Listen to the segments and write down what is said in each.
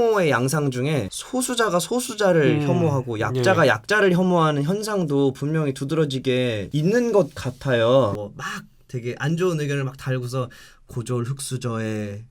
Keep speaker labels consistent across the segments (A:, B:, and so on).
A: 혐오의 양상 중에 소수자가 소수자를 혐오하고 약자가 약자를 혐오하는 현상도 분명히 두드러지게 있는 것 같아요. 뭐 막 되게 안 좋은 의견을 막 달고서 고졸 흑수저에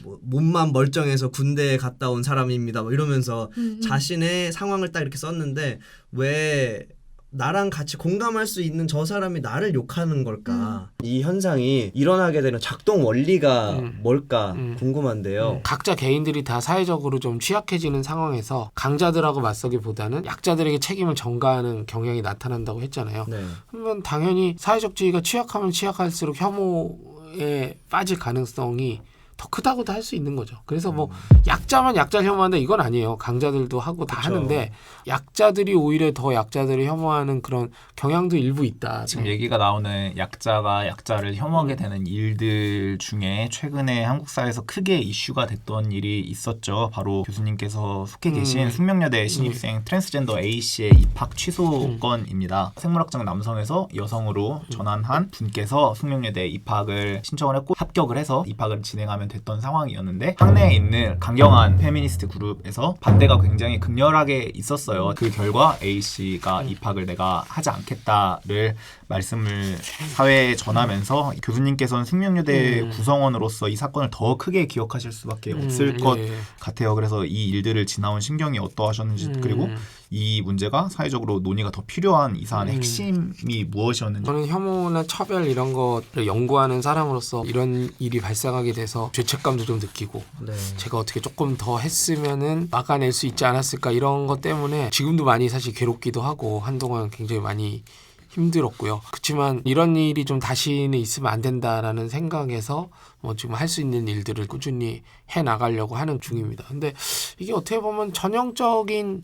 A: 뭐 몸만 멀쩡해서 군대에 갔다 온 사람입니다. 뭐 이러면서 자신의 상황을 딱 이렇게 썼는데 왜 나랑 같이 공감할 수 있는 저 사람이 나를 욕하는 걸까? 이 현상이 일어나게 되는 작동 원리가 뭘까 궁금한데요.
B: 각자 개인들이 다 사회적으로 좀 취약해지는 상황에서 강자들하고 맞서기보다는 약자들에게 책임을 전가하는 경향이 나타난다고 했잖아요.
A: 네.
B: 그러면 당연히 사회적 지위가 취약하면 취약할수록 혐오에 빠질 가능성이 더 크다고도 할 수 있는 거죠. 그래서 뭐 약자만 약자를 혐오한다 이건 아니에요. 강자들도 하고 다
A: 그쵸.
B: 하는데 약자들이 오히려 더 약자들을 혐오하는 그런 경향도 일부 있다.
C: 지금 얘기가 나오는 약자가 약자를 혐오하게 되는 일들 중에 최근에 한국 사회에서 크게 이슈가 됐던 일이 있었죠. 바로 교수님께서 속해 계신 숙명여대 신입생 트랜스젠더 A씨의 입학 취소 건입니다. 생물학적 남성에서 여성으로 전환한 분께서 숙명여대 입학을 신청을 했고 합격을 해서 입학을 진행하면 됐던 상황이었는데 학내에 있는 강경한 페미니스트 그룹에서 반대가 굉장히 극렬하게 있었어요. 그 결과 A씨가 입학을 내가 하지 않겠다를 말씀을 사회에 전하면서 교수님께서는 숙명여대 구성원으로서 이 사건을 더 크게 기억하실 수밖에 없을 것 같아요. 그래서 이 일들을 지나온 심경이 어떠하셨는지 그리고 이 문제가 사회적으로 논의가 더 필요한 이 사안의 핵심이 무엇이었는지.
B: 저는 혐오나 차별 이런 것을 연구하는 사람으로서 이런 일이 발생하게 돼서 죄책감도 좀 느끼고
A: 네.
B: 제가 어떻게 조금 더 했으면은 막아낼 수 있지 않았을까 이런 것 때문에 지금도 많이 사실 괴롭기도 하고 한동안 굉장히 많이 힘들었고요. 그렇지만 이런 일이 좀 다시는 있으면 안 된다라는 생각에서 뭐 지금 할 수 있는 일들을 꾸준히 해 나가려고 하는 중입니다. 근데 이게 어떻게 보면 전형적인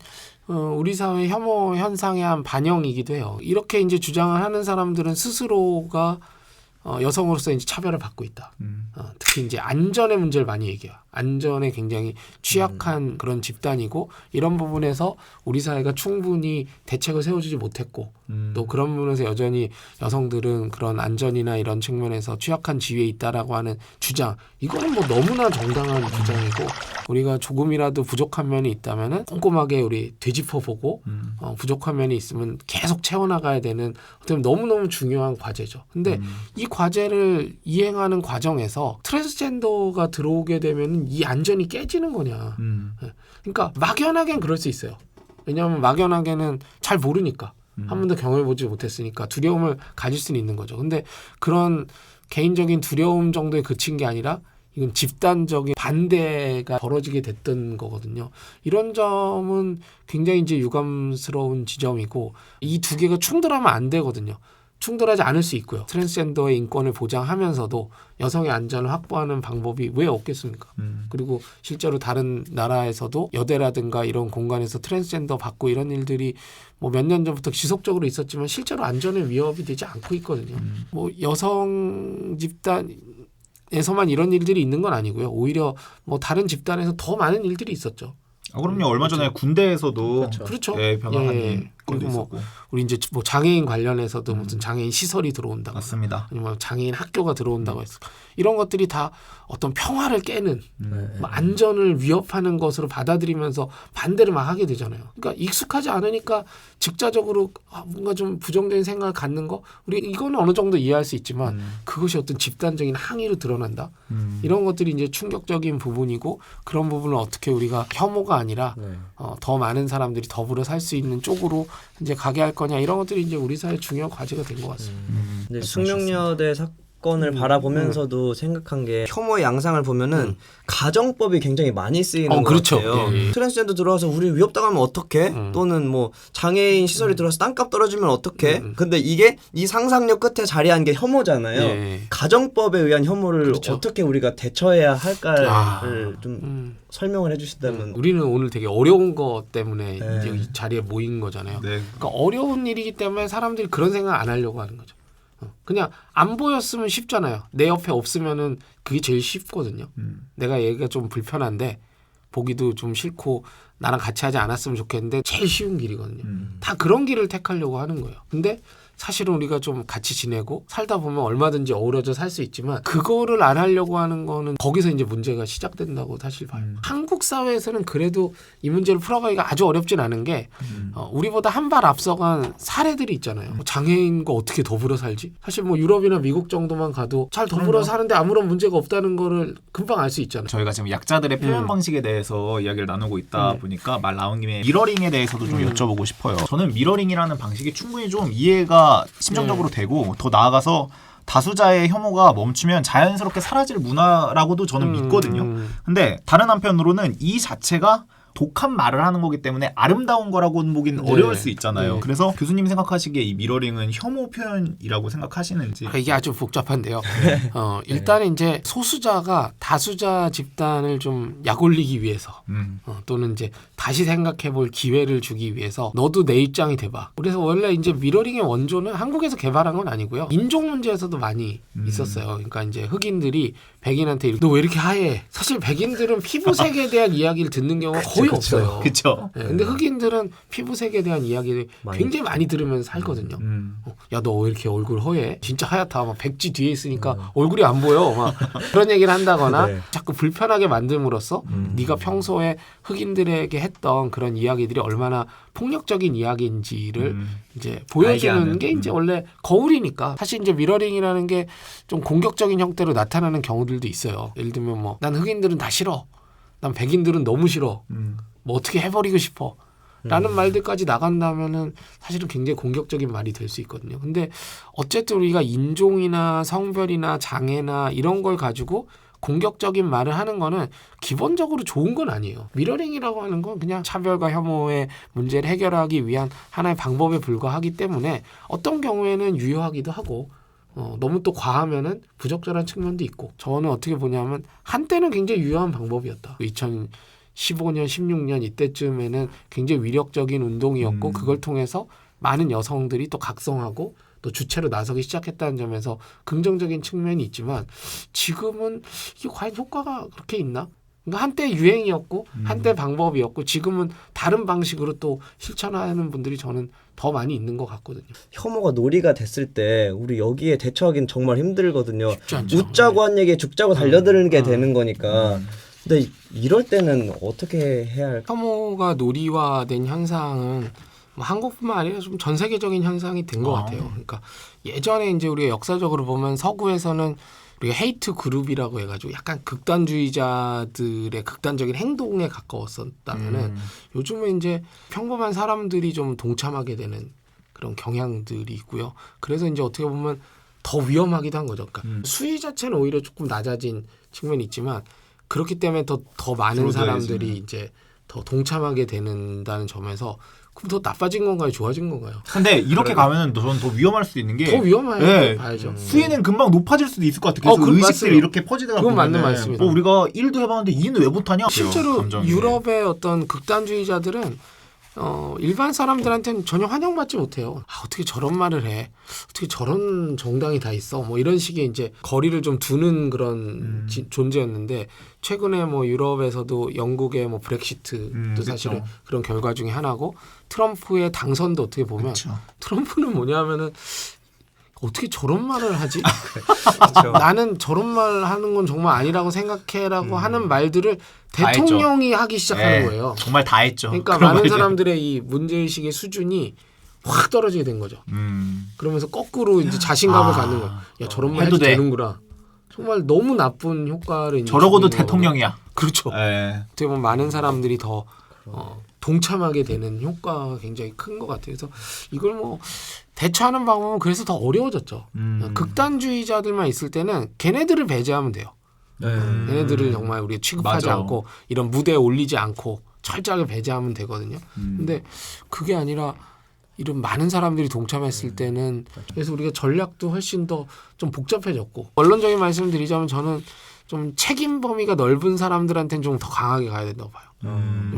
B: 우리 사회 혐오 현상의 한 반영이기도 해요. 이렇게 이제 주장을 하는 사람들은 스스로가 여성으로서 이제 차별을 받고 있다. 특히 이제 안전의 문제를 많이 얘기해요. 안전에 굉장히 취약한 그런 집단이고 이런 부분에서 우리 사회가 충분히 대책을 세워주지 못했고 또 그런 부분에서 여전히 여성들은 그런 안전이나 이런 측면에서 취약한 지위에 있다라고 하는 주장 이거는 뭐 너무나 정당한 주장이고 우리가 조금이라도 부족한 면이 있다면은 꼼꼼하게 우리 되짚어보고 부족한 면이 있으면 계속 채워나가야 되는 어떻게 보면 너무너무 중요한 과제죠. 근데 이 과제를 이행하는 과정에서 트랜스젠더가 들어오게 되면 이 안전이 깨지는 거냐. 그러니까 막연하게는 그럴 수 있어요. 왜냐하면 막연하게는 잘 모르니까. 한 번도 경험해보지 못했으니까 두려움을 가질 수는 있는 거죠. 근데 그런 개인적인 두려움 정도에 그친 게 아니라 이건 집단적인 반대가 벌어지게 됐던 거거든요. 이런 점은 굉장히 이제 유감스러운 지점이고 이 두 개가 충돌하면 안 되거든요. 충돌하지 않을 수 있고요. 트랜스젠더의 인권을 보장하면서도 여성의 안전을 확보하는 방법이 왜 없겠습니까? 그리고 실제로 다른 나라에서도 여대라든가 이런 공간에서 트랜스젠더 받고 이런 일들이 뭐 몇 년 전부터 지속적으로 있었지만 실제로 안전에 위협이 되지 않고 있거든요. 뭐 여성 집단에서만 이런 일들이 있는 건 아니고요. 오히려 뭐 다른 집단에서 더 많은 일들이 있었죠.
C: 그럼요. 얼마 전에 군대에서도
B: 그렇죠.
C: 변호사님 건도
B: 그리고 뭐
C: 있었고.
B: 우리 이제 뭐 장애인 관련해서도 무슨 장애인 시설이 들어온다고
C: 맞습니다.
B: 아니면 장애인 학교가 들어온다고 했어. 이런 것들이 다 어떤 평화를 깨는 뭐 안전을 위협하는 것으로 받아들이면서 반대를 막 하게 되잖아요. 그러니까 익숙하지 않으니까 직자적으로 뭔가 좀 부정적인 생각을 갖는 거 우리 이거는 어느 정도 이해할 수 있지만 그것이 어떤 집단적인 항의로 드러난다. 이런 것들이 이제 충격적인 부분이고 그런 부분을 어떻게 우리가 혐오가 아니라 더 많은 사람들이 더불어 살 수 있는 쪽으로 이제 가게 할 거냐 이런 것들이 이제 우리 사회의 중요한 과제가 된 것 같습니다.
A: 근데 숙명여대 사건을 바라보면서도 생각한 게 혐오의 양상을 보면은 가정법이 굉장히 많이 쓰이는 것
B: 그렇죠.
A: 같아요.
B: 예.
A: 트랜스젠더 들어와서 우리 위협당하면 어떡해? 또는 뭐 장애인 시설이 들어와서 땅값 떨어지면 어떡해? 근데 이게 이 상상력 끝에 자리한 게 혐오잖아요.
B: 예.
A: 가정법에 의한 혐오를
B: 그렇죠.
A: 어떻게 우리가 대처해야 할까를 좀 설명을 해주신다면.
B: 우리는 오늘 되게 어려운 것 때문에
A: 네.
B: 이제 이 자리에 모인 거잖아요.
C: 네.
B: 그러니까 어려운 일이기 때문에 사람들이 그런 생각 안 하려고 하는 거죠. 그냥 안 보였으면 쉽잖아요. 내 옆에 없으면은 그게 제일 쉽거든요. 내가 얘기가 좀 불편한데 보기도 좀 싫고 나랑 같이 하지 않았으면 좋겠는데 제일 쉬운 길이거든요. 다 그런 길을 택하려고 하는 거예요. 근데 사실은 우리가 좀 같이 지내고 살다 보면 얼마든지 어우러져 살 수 있지만 그거를 안 하려고 하는 거는 거기서 이제 문제가 시작된다고 사실 봐요. 한국 사회에서는 그래도 이 문제를 풀어가기가 아주 어렵진 않은 게 우리보다 한 발 앞서간 사례들이 있잖아요. 뭐 장애인과 어떻게 더불어 살지? 사실 뭐 유럽이나 미국 정도만 가도 잘 더불어 사는데 아무런 문제가 없다는 거를 금방 알 수 있잖아요.
C: 저희가 지금 약자들의 표현 방식에 대해서 이야기를 나누고 있다 보니까 말 나온 김에 미러링에 대해서도 좀 여쭤보고 싶어요. 저는 미러링이라는 방식이 충분히 좀 이해가 심정적으로 되고 더 나아가서 다수자의 혐오가 멈추면 자연스럽게 사라질 문화라고도 저는 믿거든요. 근데 다른 한편으로는 이 자체가 독한 말을 하는 거기 때문에 아름다운 거라고는 보기는 어려울 수 있잖아요. 그래서 교수님 생각하시기에 이 미러링은 혐오 표현이라고 생각하시는지.
B: 이게 아주 복잡한데요. 일단은 이제 소수자가 다수자 집단을 좀 약올리기 위해서 또는 이제 다시 생각해볼 기회를 주기 위해서 너도 내 입장이 돼봐. 그래서 원래 이제 미러링의 원조는 한국에서 개발한 건 아니고요. 인종 문제에서도 많이 있었어요. 그러니까 이제 흑인들이 백인한테 너 왜 이렇게 하얘? 사실 백인들은 피부색에 대한 이야기를 듣는 경우가 거의 없어요.
C: 그렇죠.
B: 네, 근데 흑인들은 피부색에 대한 이야기를 굉장히 많이 들으면서 살거든요. 야, 너 왜 이렇게 얼굴 허해? 진짜 하얗다. 막 백지 뒤에 있으니까 얼굴이 안 보여. 막 그런 얘기를 한다거나
A: 네.
B: 자꾸 불편하게 만듦으로써 네가 평소에 흑인들에게 했던 그런 이야기들이 얼마나 폭력적인 이야기인지를 이제 보여주는
C: 알게
B: 게
C: 하는.
B: 이제 원래 거울이니까. 사실 이제 미러링이라는 게 좀 공격적인 형태로 나타나는 경우들도 있어요. 예를 들면 뭐 난 흑인들은 다 싫어. 난 백인들은 너무 싫어. 뭐 어떻게 해버리고 싶어. 라는 말들까지 나간다면은 사실은 굉장히 공격적인 말이 될 수 있거든요. 근데 어쨌든 우리가 인종이나 성별이나 장애나 이런 걸 가지고 공격적인 말을 하는 거는 기본적으로 좋은 건 아니에요. 미러링이라고 하는 건 그냥 차별과 혐오의 문제를 해결하기 위한 하나의 방법에 불과하기 때문에 어떤 경우에는 유효하기도 하고 너무 또 과하면은 부적절한 측면도 있고 저는 어떻게 보냐면 한때는 굉장히 유효한 방법이었다. 2015년, 16년 이때쯤에는 굉장히 위력적인 운동이었고 그걸 통해서 많은 여성들이 또 각성하고 또 주체로 나서기 시작했다는 점에서 긍정적인 측면이 있지만 지금은 이게 과연 효과가 그렇게 있나? 그러니까 한때 유행이었고 한때 방법이었고 지금은 다른 방식으로 또 실천하는 분들이 저는 더 많이 있는 것 같거든요.
A: 혐오가 놀이가 됐을 때 우리 여기에 대처하기는 정말 힘들거든요.
B: 쉽지 않죠.
A: 웃자고 한 얘기에 죽자고 달려드는 게 되는 거니까. 근데 이럴 때는 어떻게 해야 할까?
B: 혐오가 놀이화된 현상은 뭐 한국뿐만 아니라 좀 전 세계적인 현상이 된 것 같아요. 그러니까 예전에 이제 우리가 역사적으로 보면 서구에서는 우리가 헤이트 그룹이라고 해가지고 약간 극단주의자들의 극단적인 행동에 가까웠었다면은 요즘은 이제 평범한 사람들이 좀 동참하게 되는 그런 경향들이 있고요. 그래서 이제 어떻게 보면 더 위험하기도 한 거죠. 그러니까 수위 자체는 오히려 조금 낮아진 측면이 있지만 그렇기 때문에 더 많은 사람들이 이제 더 동참하게 된다는 점에서 그럼 더 나빠진 건가요? 좋아진 건가요?
C: 근데 이렇게 가면은 저는 더 위험할 수도 있는 게
B: 더 위험해요.
C: 네.
B: 봐야죠.
C: 수위는 금방 높아질 수도 있을 것 같아요. 계속 의식들이
B: 맞습니다.
C: 이렇게 퍼지다가
B: 그건 맞는
C: 보면은
B: 말씀이다.
C: 우리가 1도 해봤는데 2는 왜 못하냐?
B: 실제로
C: 감정이.
B: 유럽의 어떤 극단주의자들은 일반 사람들한테는 전혀 환영받지 못해요. 어떻게 저런 말을 해? 어떻게 저런 정당이 다 있어? 뭐 이런 식의 이제 거리를 좀 두는 그런 존재였는데 최근에 뭐 유럽에서도 영국의 뭐 브렉시트도 사실은
C: 그렇죠.
B: 그런 결과 중에 하나고 트럼프의 당선도 어떻게 보면
C: 그렇죠.
B: 트럼프는 뭐냐면은 어떻게 저런 말을 하지?
A: 그렇죠.
B: 나는 저런 말 하는 건 정말 아니라고 생각해라고 하는 말들을
C: 다
B: 대통령이 하기 시작하는
C: 네,
B: 거예요.
C: 정말 다 했죠.
B: 그러니까
C: 그런
B: 많은
C: 말이죠.
B: 사람들의 이 문제의식의 수준이 확 떨어지게 된 거죠. 그러면서 거꾸로 이제 자신감을 갖는 거예요. 야, 저런 말 해도
C: 해도 돼.
B: 되는구나. 정말 너무 나쁜 효과를 이제
C: 저러고도
B: 주는 거거든요.
C: 대통령이야.
B: 그렇죠.
C: 네.
B: 어떻게 보면 많은 사람들이 더 동참하게 되는 효과가 굉장히 큰 것 같아요. 그래서 이걸 뭐 대처하는 방법은 그래서 더 어려워졌죠. 극단주의자들만 있을 때는 걔네들을 배제하면 돼요. 걔네들을 정말 우리가 취급하지
C: 맞아.
B: 않고 이런 무대에 올리지 않고 철저하게 배제하면 되거든요. 근데 그게 아니라 이런 많은 사람들이 동참했을 때는 그래서 우리가 전략도 훨씬 더 좀 복잡해졌고 원론적인 말씀을 드리자면 저는 좀 책임 범위가 넓은 사람들한테는 좀 더 강하게 가야 된다고 봐요.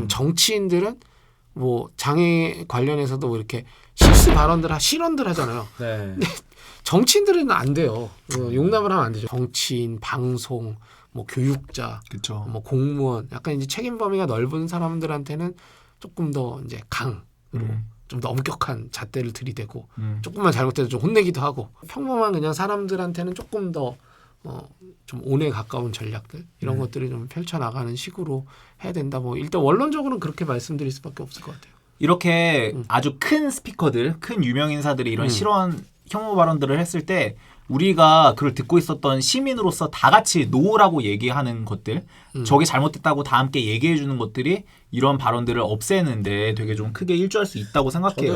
B: 정치인들은 뭐 장애 관련해서도 뭐 이렇게 실수 발언들, 실언들 하잖아요.
A: 네.
B: 정치인들은 안 돼요. 용납을 하면 안 되죠. 정치인, 방송, 뭐 교육자,
C: 그렇죠.
B: 뭐 공무원, 약간 이제 책임 범위가 넓은 사람들한테는 조금 더 이제 강으로 좀 더 엄격한 잣대를 들이대고 조금만 잘못해도 좀 혼내기도 하고 평범한 그냥 사람들한테는 조금 더 좀 온에 가까운 전략들 이런 것들을 좀 펼쳐나가는 식으로 해야 된다. 뭐 일단 원론적으로는 그렇게 말씀드릴 수밖에 없을 것 같아요.
C: 이렇게 아주 큰 스피커들, 큰 유명 인사들이 이런 실언 혐오 발언들을 했을 때 우리가 그걸 듣고 있었던 시민으로서 다 같이 노라고 얘기하는 것들, 저게 잘못됐다고 다 함께 얘기해 주는 것들이 이런 발언들을 없애는데 되게 좀 크게 일조할 수 있다고 생각해요.